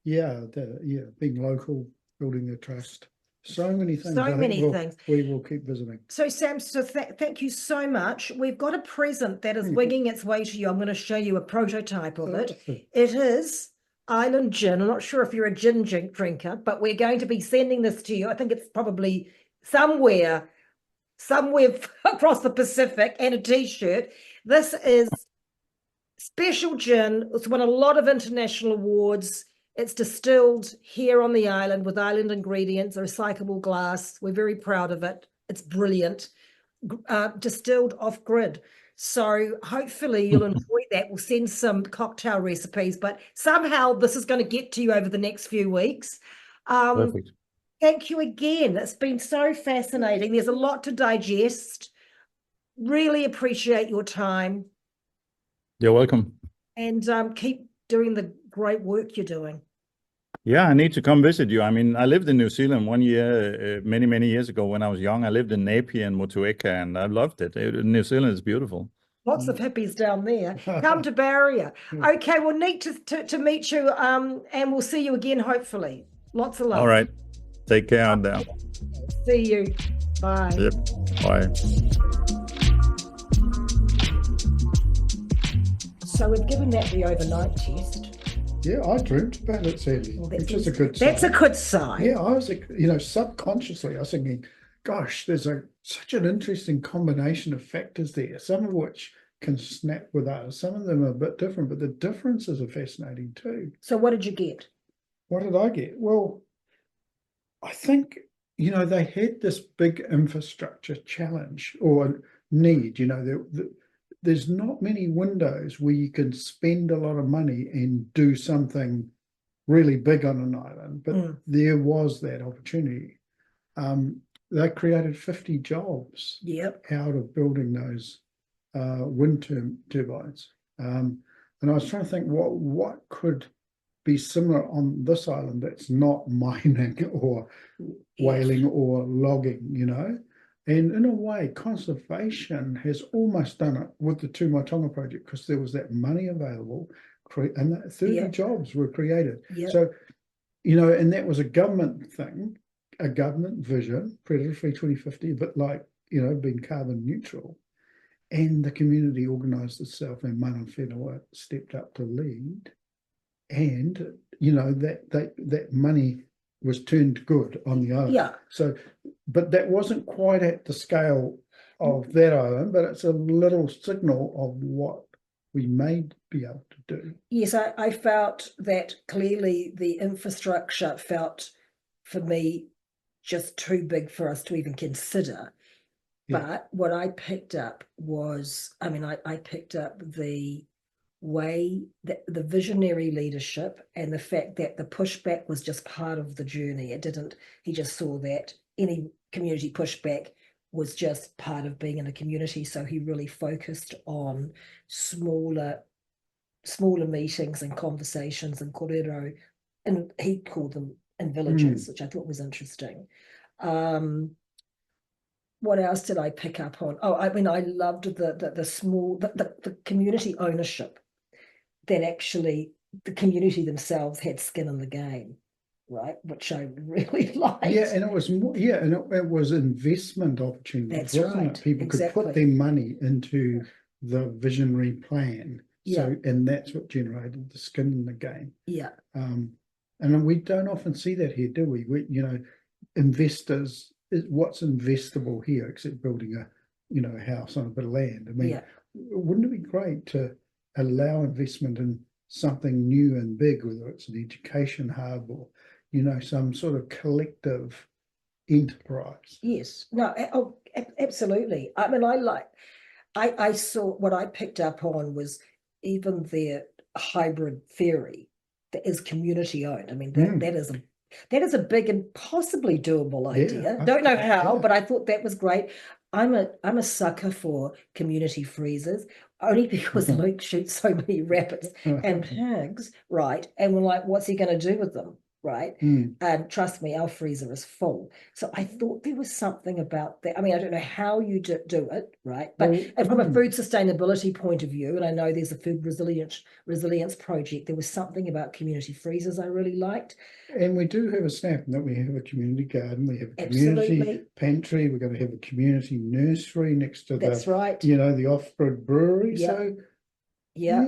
Being local, building the trust. So many things. So many things. We will keep visiting. So Sam, thank you so much. We've got a present that is winging its way to you. I'm going to show you a prototype of it. It is Island Gin. I'm not sure if you're a gin drinker, but we're going to be sending this to you. I think it's probably somewhere across the Pacific, and a t-shirt. This is special gin. It's won a lot of international awards. It's distilled here on the island with island ingredients, recyclable glass. We're very proud of it. It's brilliant. Distilled off grid. So hopefully you'll enjoy that. We'll send some cocktail recipes, but somehow this is going to get to you over the next few weeks. Perfect. Thank you again. It's been so fascinating. There's a lot to digest. Really appreciate your time. You're welcome. And keep doing the great work you're doing. Yeah, I need to come visit you. I mean, I lived in New Zealand 1 year, many years ago when I was young. I lived in Napier and Motueka, and I loved it. New Zealand is beautiful. Lots of hippies down there. Come to Barrier. Okay, well, neat to meet you, and we'll see you again, hopefully. Lots of love. All right. Take care out there. See you. Bye. Yep. Bye. So we've given that the overnight test. Yeah, I dreamt about it, Sandy, which is a good sign. That's a good sign. Yeah, I was, subconsciously, I was thinking, gosh, there's such an interesting combination of factors there, some of which can snap with us. Some of them are a bit different, but the differences are fascinating too. So what did you get? What did I get? Well, I think, they had this big infrastructure challenge or need, there's not many windows where you can spend a lot of money and do something really big on an island, but there was that opportunity. They created 50 jobs out of building those wind turbines. And I was trying to think what could be similar on this island that's not mining or whaling or logging, And in a way, conservation has almost done it with the Tumatonga project because there was that money available and 30 jobs were created. So, and that was a government thing, a government vision, Predator-Free 2050, but being carbon neutral. And the community organised itself and Mana Whenua stepped up to lead. And, that money was turned good on the island. Yeah. So, but that wasn't quite at the scale of that island, but it's a little signal of what we may be able to do. Yes, I felt that clearly the infrastructure felt, for me, just too big for us to even consider. Yeah. But what I picked up was, I picked up the way that the visionary leadership and the fact that the pushback was just part of the journey. He just saw that any community pushback was just part of being in a community. So he really focused on smaller meetings and conversations and korero, and he called them in villages, which I thought was interesting. What else did I pick up on? I loved the community ownership, that actually the community themselves had skin in the game, right? Which I really liked. Yeah, and it was it was investment opportunities, wasn't it? People could put their money into the visionary plan. So, and that's what generated the skin in the game. Yeah. And we don't often see that here, do we? Investors, what's investable here except building a house on a bit of land. I mean, Yeah. wouldn't it be great to allow investment in something new and big, whether it's an education hub or, some sort of collective enterprise? Yes, no, absolutely. I mean, I saw, what I picked up on was even their hybrid ferry that is community owned. I mean, that is a big and possibly doable idea. Don't know how, but I thought that was great. I'm a sucker for community freezers, only because Luke shoots so many rabbits and pigs, right? And we're like, what's he going to do with them? Right. And trust me, our freezer is full. So I thought there was something about that. I mean, I don't know how you do it, right? But and from a food sustainability point of view, and I know there's a food resilience project, there was something about community freezers I really liked. And we do have a snap that we have a community garden, we have a community pantry, we're going to have a community nursery next to the off-grid brewery. Yep. So yeah.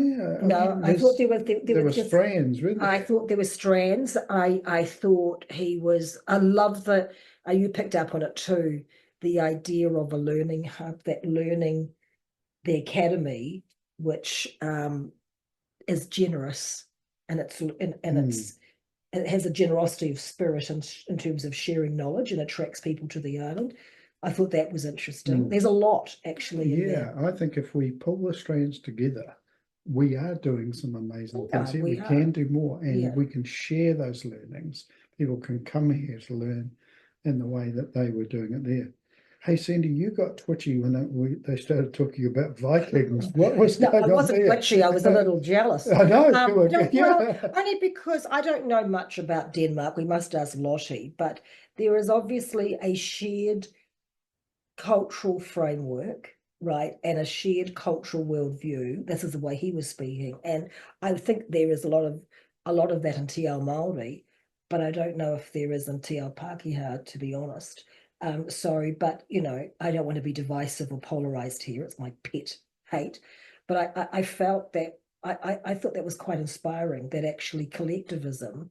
No, I thought there were strands, really. I thought there were strands. I thought I love you picked up on it too, the idea of a learning hub, the academy, which is generous, and it has a generosity of spirit in terms of sharing knowledge and attracts people to the island. I thought that was interesting. There's a lot actually in there. I think if we pull the strands together, we are doing some amazing things here. We can do more, and we can share those learnings. People can come here to learn in the way that they were doing it there. Hey, Sandy, you got twitchy when they started talking about Vikings. What was going on there? I wasn't twitchy. I was a little jealous. I know. Only because I don't know much about Denmark. We must ask Lottie, but there is obviously a shared cultural framework, right, and a shared cultural worldview. This is the way he was speaking, and I think there is a lot of that in Te Ao Māori, but I don't know if there is in Te Ao Pākehā, to be honest. Sorry, but I don't want to be divisive or polarized here. It's my pet hate, but I felt that I thought that was quite inspiring. That actually collectivism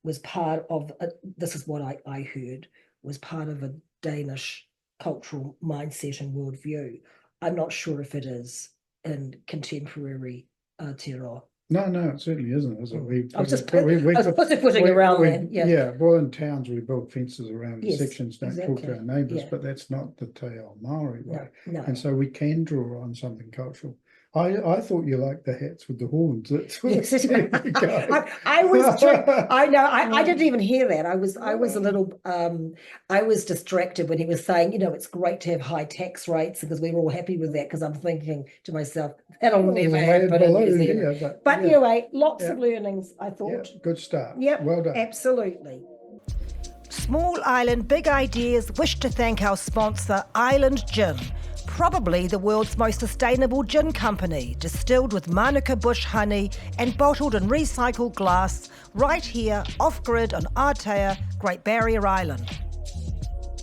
was part of this is what I heard was part of a Danish cultural mindset and worldview. I'm not sure if it is in contemporary Aotearoa. No, it certainly isn't, is it? I was just putting around there. Yeah. Well, in towns we build fences around sections, don't talk to our neighbours, but that's not the Te Ao Māori way. No. And so we can draw on something cultural. I thought you liked the hats with the horns. That's yes, I was. I know. I didn't even hear that. I was a little. I was distracted when he was saying, it's great to have high tax rates because we were all happy with that. Because I'm thinking to myself, that'll never happen in New Zealand. But anyway, lots of learnings. I thought. Yeah, good start. Yep. Well done. Absolutely. Small Island Big Ideas wish to thank our sponsor, Island Gin. Probably the world's most sustainable gin company, distilled with Manuka bush honey and bottled in recycled glass, right here off-grid on Aotea Great Barrier Island.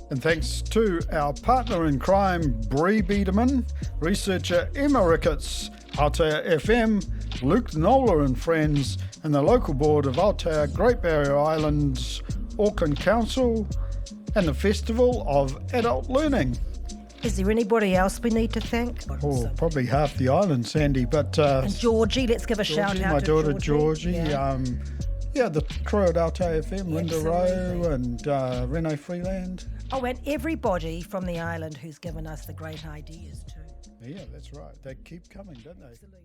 And thanks to our partner in crime, Bree Biederman, researcher Emma Ricketts, Aotea FM, Luke Nola and friends, and the local board of Aotea Great Barrier Island's Auckland Council, and the Festival of Adult Learning. Is there anybody else we need to thank? Probably half the island, Sandy, but... and Georgie, let's give a shout out my to daughter Georgie. The crew at Aotea FM, Linda Rowe and Renee Freeland. Oh, and everybody from the island who's given us the great ideas too. Yeah, that's right. They keep coming, don't they? Absolutely.